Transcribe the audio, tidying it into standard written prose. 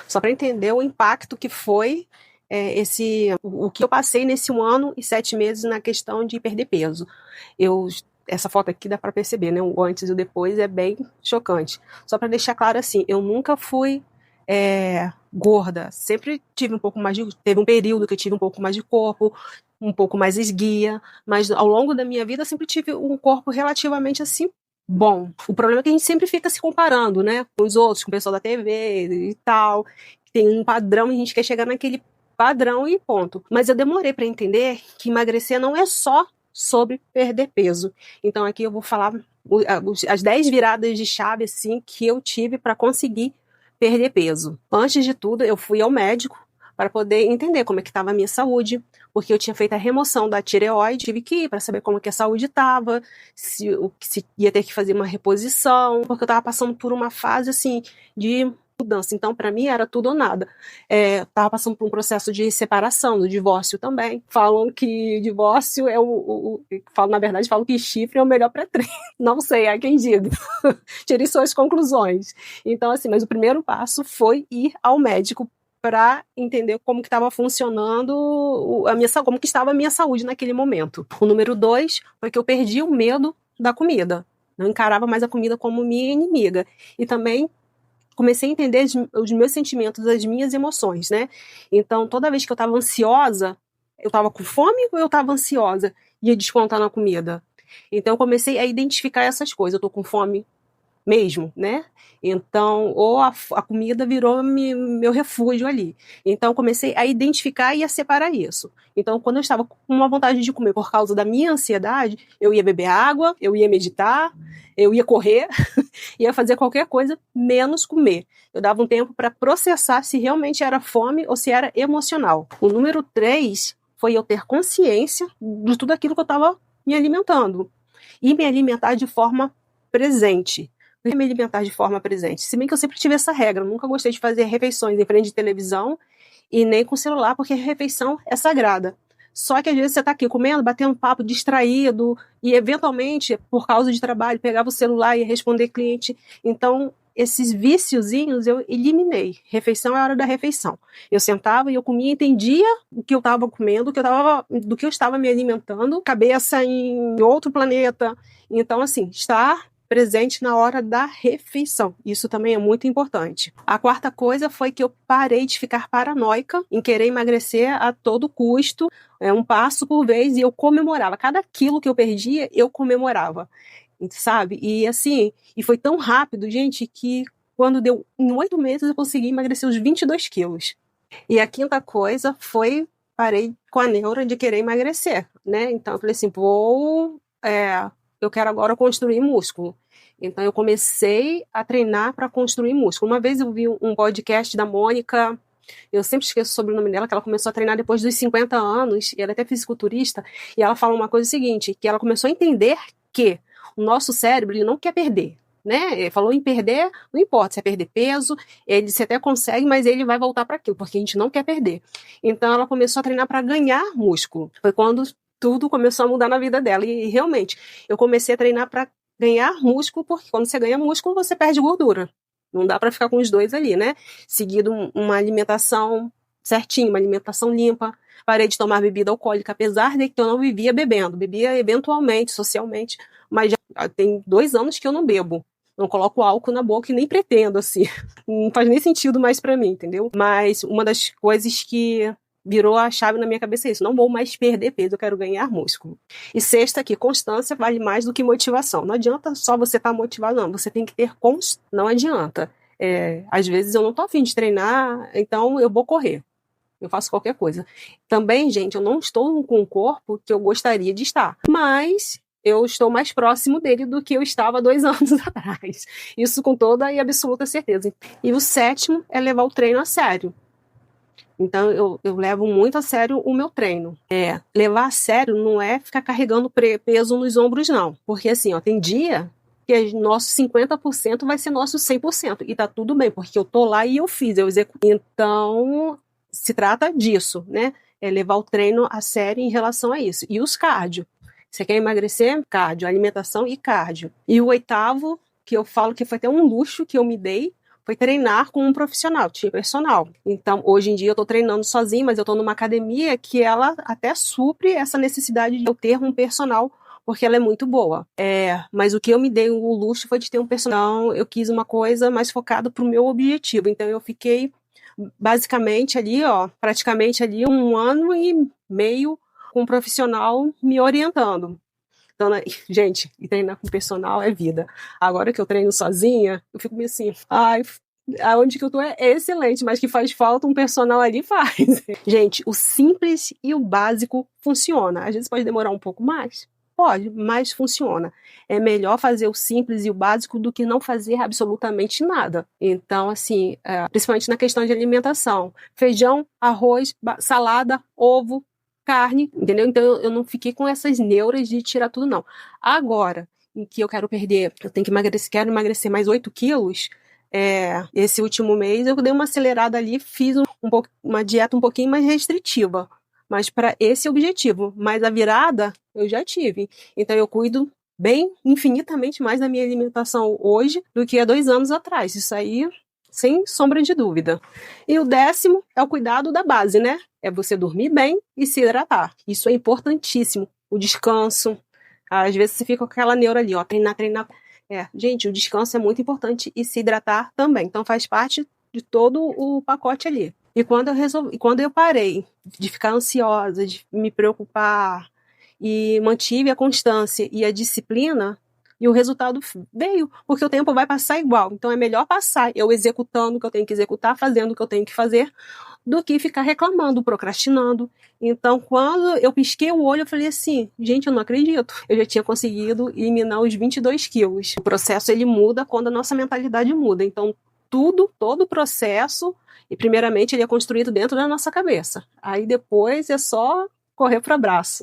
Só para entender o impacto que foi o que eu passei nesse 1 ano e 7 meses na questão de perder peso. Essa foto aqui dá para perceber, né? O antes e o depois é bem chocante. Só para deixar claro assim, eu nunca fui gorda. Sempre tive um pouco mais de... Teve um período que eu tive um pouco mais de corpo, um pouco mais esguia, mas ao longo da minha vida eu sempre tive um corpo relativamente assim bom. O problema é que a gente sempre fica se comparando, né? Com os outros, com o pessoal da TV e tal. Tem um padrão e a gente quer chegar naquele padrão e ponto. Mas eu demorei para entender que emagrecer não é só sobre perder peso. Então aqui eu vou falar as 10 viradas de chave assim que eu tive para conseguir perder peso. Antes de tudo, eu fui ao médico para poder entender como é que estava a minha saúde, porque eu tinha feito a remoção da tireoide, tive que ir para saber como que a saúde estava, se ia ter que fazer uma reposição, porque eu estava passando por uma fase assim de mudança. Então, para mim, era tudo ou nada. Estava passando por um processo de separação, do divórcio também. Falam que divórcio na verdade, falam que chifre é o melhor pré-treino. Não sei, há quem diga. Tirei suas conclusões. Então, assim, mas o primeiro passo foi ir ao médico para entender como que estava funcionando como que estava a minha saúde naquele momento. O número 2 foi que eu perdi o medo da comida. Não encarava mais a comida como minha inimiga. E também comecei a entender os meus sentimentos, as minhas emoções, né? Então, toda vez que eu estava ansiosa, eu estava com fome ou eu estava ansiosa? Ia descontar na comida. Então, eu comecei a identificar essas coisas. Eu estou com fome mesmo, né? Então, ou a comida virou meu refúgio ali. Então, comecei a identificar e a separar isso. Então, quando eu estava com uma vontade de comer por causa da minha ansiedade, eu ia beber água, eu ia meditar, eu ia correr, ia fazer qualquer coisa, menos comer. Eu dava um tempo para processar se realmente era fome ou se era emocional. O número 3 foi eu ter consciência de tudo aquilo que eu estava me alimentando. E me alimentar de forma presente. Me alimentar de forma presente. Se bem que eu sempre tive essa regra, eu nunca gostei de fazer refeições em frente de televisão e nem com celular, porque a refeição é sagrada. Só que às vezes você está aqui comendo, batendo papo, distraído, e eventualmente, por causa de trabalho, pegava o celular e ia responder cliente. Então, esses viciozinhos eu eliminei. Refeição é a hora da refeição. Eu sentava e eu comia, entendia o que eu estava comendo, do que eu estava me alimentando, cabeça em outro planeta. Então, assim, estar presente na hora da refeição. Isso também é muito importante. A quarta coisa foi que eu parei de ficar paranoica em querer emagrecer a todo custo, um passo por vez, e eu comemorava. Cada quilo que eu perdia, eu comemorava, sabe? E assim, e foi tão rápido, gente, que quando deu em 8 meses eu consegui emagrecer os 22 quilos. E a quinta coisa foi, parei com a neura de querer emagrecer, né? Então eu falei assim, eu quero agora construir músculo. Então eu comecei a treinar para construir músculo. Uma vez eu vi um podcast da Mônica, eu sempre esqueço sobre o nome dela, que ela começou a treinar depois dos 50 anos, e ela é até fisiculturista, e ela fala uma coisa seguinte, que ela começou a entender que o nosso cérebro ele não quer perder. Né? Ele falou em perder, não importa se é perder peso, você até consegue, mas ele vai voltar para aquilo, porque a gente não quer perder. Então ela começou a treinar para ganhar músculo. Foi quando tudo começou a mudar na vida dela. E realmente, eu comecei a treinar para ganhar músculo, porque quando você ganha músculo, você perde gordura. Não dá para ficar com os dois ali, né? Seguido uma alimentação certinha, uma alimentação limpa. Parei de tomar bebida alcoólica, apesar de que eu não vivia bebendo. Bebia eventualmente, socialmente, mas já tem 2 anos que eu não bebo. Não coloco álcool na boca e nem pretendo, assim. Não faz nem sentido mais pra mim, entendeu? Mas uma das coisas que virou a chave na minha cabeça é isso. Não vou mais perder peso, eu quero ganhar músculo. E sexta aqui, constância vale mais do que motivação. Não adianta só você estar motivado, não. Você tem que ter constância. Não adianta. Às vezes eu não tô afim de treinar, então eu vou correr. Eu faço qualquer coisa. Também, gente, eu não estou com o corpo que eu gostaria de estar. Mas eu estou mais próximo dele do que eu estava 2 anos atrás. Isso com toda e absoluta certeza. E o 7º é levar o treino a sério. Então, eu levo muito a sério o meu treino. Levar a sério não é ficar carregando peso nos ombros, não. Porque, assim, tem dia que nosso 50% vai ser nosso 100%. E tá tudo bem, porque eu tô lá e eu fiz, eu executo. Então, se trata disso, né? É levar o treino a sério em relação a isso. E os cardio. Você quer emagrecer? Cardio, alimentação e cardio. E o 8º, que eu falo que foi até um luxo que eu me dei, foi treinar com um profissional, tinha personal. Então, hoje em dia eu tô treinando sozinha, mas eu tô numa academia que ela até supre essa necessidade de eu ter um personal, porque ela é muito boa. Mas o que eu me dei o luxo foi de ter um personal. Eu quis uma coisa mais focada pro meu objetivo. Então, eu fiquei basicamente ali, praticamente ali 1 ano e meio com um profissional me orientando. Então, gente, e treinar com personal é vida. Agora que eu treino sozinha, eu fico meio assim, ai, aonde que eu tô é excelente, mas que faz falta um personal ali, faz. Gente, o simples e o básico funciona. Às vezes pode demorar um pouco mais, pode, mas funciona. É melhor fazer o simples e o básico do que não fazer absolutamente nada. Então, assim, principalmente na questão de alimentação. Feijão, arroz, salada, ovo, carne, entendeu? Então eu não fiquei com essas neuras de tirar tudo, não. Agora, em que eu quero perder, eu tenho que emagrecer, quero emagrecer mais 8 quilos, esse último mês eu dei uma acelerada ali, fiz uma dieta um pouquinho mais restritiva, mas para esse objetivo. Mas a virada eu já tive. Então eu cuido bem, infinitamente mais da minha alimentação hoje do que há 2 anos atrás. Isso aí, sem sombra de dúvida. E o 10º é o cuidado da base, né? É você dormir bem e se hidratar. Isso é importantíssimo. O descanso. Às vezes você fica com aquela neura ali, treinar. Gente, o descanso é muito importante e se hidratar também. Então faz parte de todo o pacote ali. E quando eu parei de ficar ansiosa, de me preocupar e mantive a constância e a disciplina, e o resultado veio, porque o tempo vai passar igual. Então é melhor passar eu executando o que eu tenho que executar, fazendo o que eu tenho que fazer, do que ficar reclamando, procrastinando. Então, quando eu pisquei o olho, eu falei assim, gente, eu não acredito. Eu já tinha conseguido eliminar os 22 quilos. O processo, ele muda quando a nossa mentalidade muda. Então, todo o processo, e primeiramente ele é construído dentro da nossa cabeça. Aí depois é só correr para o abraço.